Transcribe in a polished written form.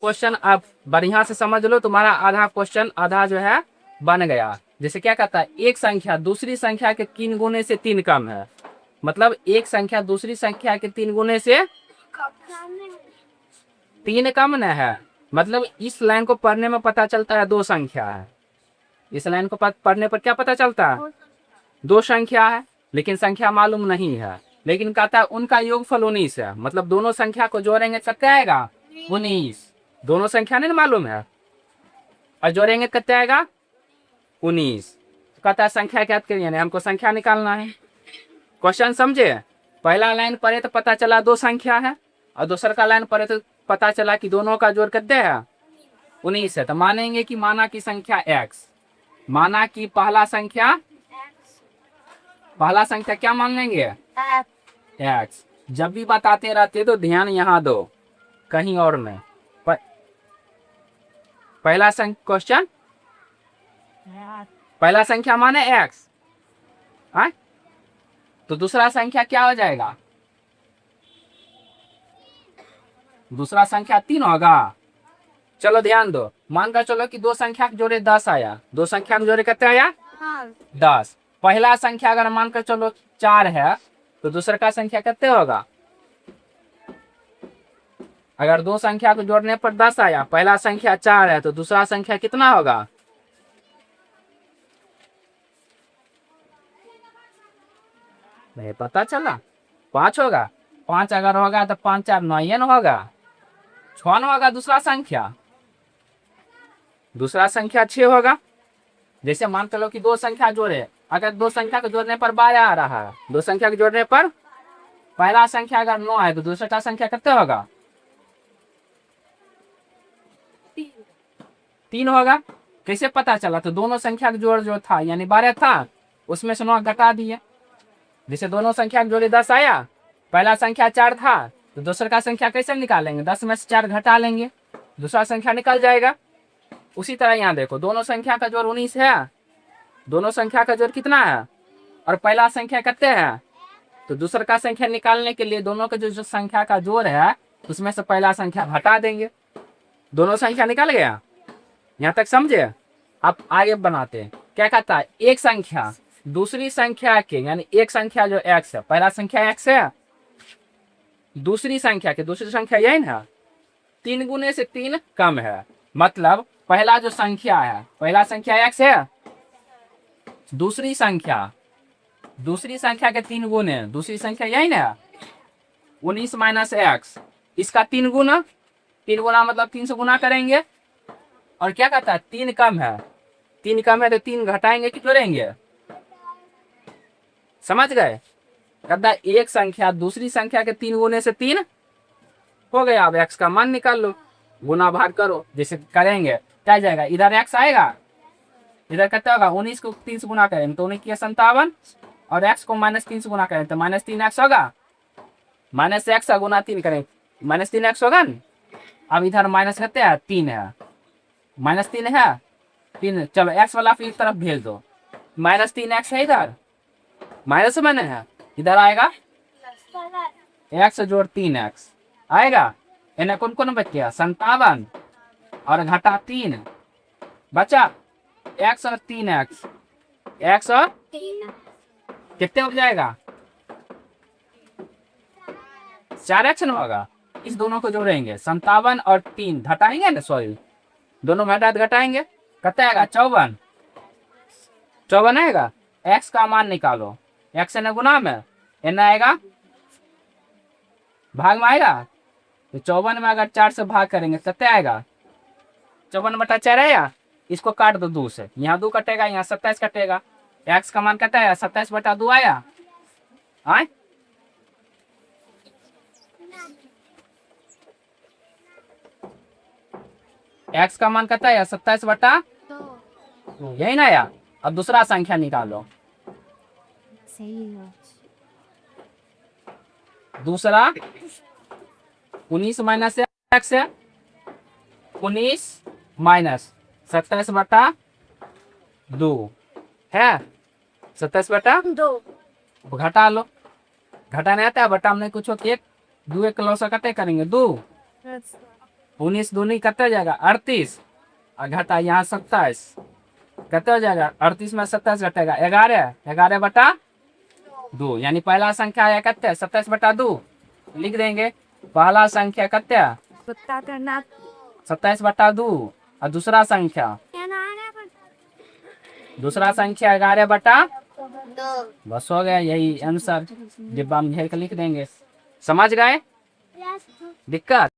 Question आप बढ़िया से समझ लो, तुम्हारा आधा क्वेश्चन आधा जो है बन गया। जैसे क्या कहता है, एक संख्या दूसरी संख्या के 3 गुने से 3 कम है, मतलब एक संख्या दूसरी संख्या के 3 गुने से 3 कम न है। मतलब इस लाइन को पढ़ने में पता चलता है 2 संख्या है। इस लाइन को पढ़ने पर क्या पता चलता है, 2 संख्या है, लेकिन संख्या मालूम नहीं है। लेकिन कहता है उनका योगफल 19 है, मतलब दोनों संख्या को जोड़ेंगे कितना आएगा, 19। दोनों संख्या नहीं मालूम है, और जोड़ेंगे कितना आएगा, 19। कहता है संख्या ज्ञात करिए, हमको संख्या निकालना है। क्वेश्चन समझे, पहला लाइन पढ़े तो पता चला 2 संख्या है, और दूसरा का लाइन पढ़े तो पता चला कि दोनों का जोड़ कितना है, 19 है। तो मानेंगे कि माना की संख्या x, माना कि पहला संख्या क्या मान लेंगे, x। जब भी बताते रहते तो ध्यान यहाँ दो, कहीं और में। पहला क्वेश्चन, पहला संख्या माने x, तो दूसरा संख्या क्या हो जाएगा, दूसरा संख्या 3 होगा। चलो ध्यान दो, मानकर चलो कि 2 संख्या के जोड़े 10 आया, 2 संख्या के जोड़े कितने आया, 10। पहला संख्या अगर मानकर चलो 4 है, तो दूसरा का संख्या कितने होगा, अगर 2 संख्या को जोड़ने पर 10 आया, पहला संख्या 4 है, तो दूसरा संख्या कितना होगा, नहीं पता चला, 5 होगा। 5 अगर होगा तो 5 4 9 होगा, 6 होगा। दूसरा संख्या 6 होगा। जैसे मान लो कि 2 संख्या जोड़े, अगर 2 संख्या को जोड़ने पर 12 आ रहा है, 2 संख्या को जोड़ने पर पहला संख्या अगर 9 है, तो दूसरा का संख्या कितना होगा, 3 होगा। कैसे पता चला, तो दोनों संख्या का जोड़ जो था यानी 12 था, उसमें से 9 घटा दिए। जैसे दोनों संख्या के जोड़े 10 आया, पहला संख्या 4 था, तो दूसरा का संख्या कैसे निकालेंगे, 10 में से 4 घटा लेंगे, दूसरा संख्या निकल जाएगा। उसी तरह यहाँ देखो, दोनों संख्या का जोड़ 19 है, दोनों संख्या का जोड़ कितना है, और पहला संख्या कितने है, तो दूसरा का संख्या निकालने के लिए दोनों का जो संख्या का जोड़ है उसमें से पहला संख्या हटा देंगे, दोनों संख्या निकल गया। यहाँ तक समझे। आप आगे बनाते हैं, क्या कहता है, एक संख्या दूसरी संख्या के, यानी एक संख्या जो x है, पहला संख्या x है, दूसरी संख्या के दूसरी संख्या यही ना, 3 गुने से 3 कम है। मतलब पहला जो संख्या है, पहला संख्या x है, दूसरी संख्या के 3 गुने, दूसरी संख्या यही ना, 19 माइनस x, इसका 3 गुना मतलब 3 से गुना करेंगे। और क्या कहता है, 3 कम है, 3 कम है तो 3 घटाएंगे कि जोड़ेंगे, समझ गए। कहता है एक संख्या दूसरी संख्या के 3 गुने से 3 हो गया। अब x का मान निकाल लो, गुना भाग करो, जैसे करेंगे क्या जाएगा, इधर x आएगा, इधर कितना होगा, 19 को 3 से गुना करेंगे तो 19 की 57, और x को -3 से गुना करें तो -3x होगा, -x का गुना 3 करें -3x होगा न। अब इधर माइनस कितने है, 3 है, -3 है, 3। चलो x वाला फिर तरफ भेज दो, -3x है, इधर माइनस मैंने है, इधर आएगा x जोड़ 3x आएगा। इन्हें कौन कौन बच गया, 57 और घटा 3 बचा, x और 3x, x और कितने हो जाएगा, 4x न होगा। इस दोनों को जोड़ेंगे, 57 और 3 घटाएंगे ना, सॉरी दोनों में घटाएंगे, कितना आएगा, 54 आएगा। x का मान निकालो, x न गुना में n आएगा, भाग में आएगा, तो 54 में अगर 4 से भाग करेंगे कितना आएगा, 54/4 आया। इसको काट दो 2 से, यहाँ 2 कटेगा, यहाँ 27 कटेगा, x का मान कितना है, 27/2 आया। x का मान कितना है, 27/2 यही ना आया। अब दूसरा संख्या निकालो, दूसरा 19 माइनस x है, 19 माइनस 27/2 है, 27/2 घटा लो, घटाने आता है, बटा में कुछ 1 2 1 लॉस कटे करेंगे 2 19 दूनी कितना हो जाएगा 38 और घटा यहाँ 27 कितना हो जाएगा 38 में 27 घटेगा 11 बटा 2 यानी पहला संख्या है कितना 27 बटा 2 लिख देंगे पहला संख्या कितना 27 बटा 2 और दूसरा संख्या 11 बटा 2 बस हो गया यही आंसर डिब्बा में घेर के लिख देंगे समझ गए दिक्कत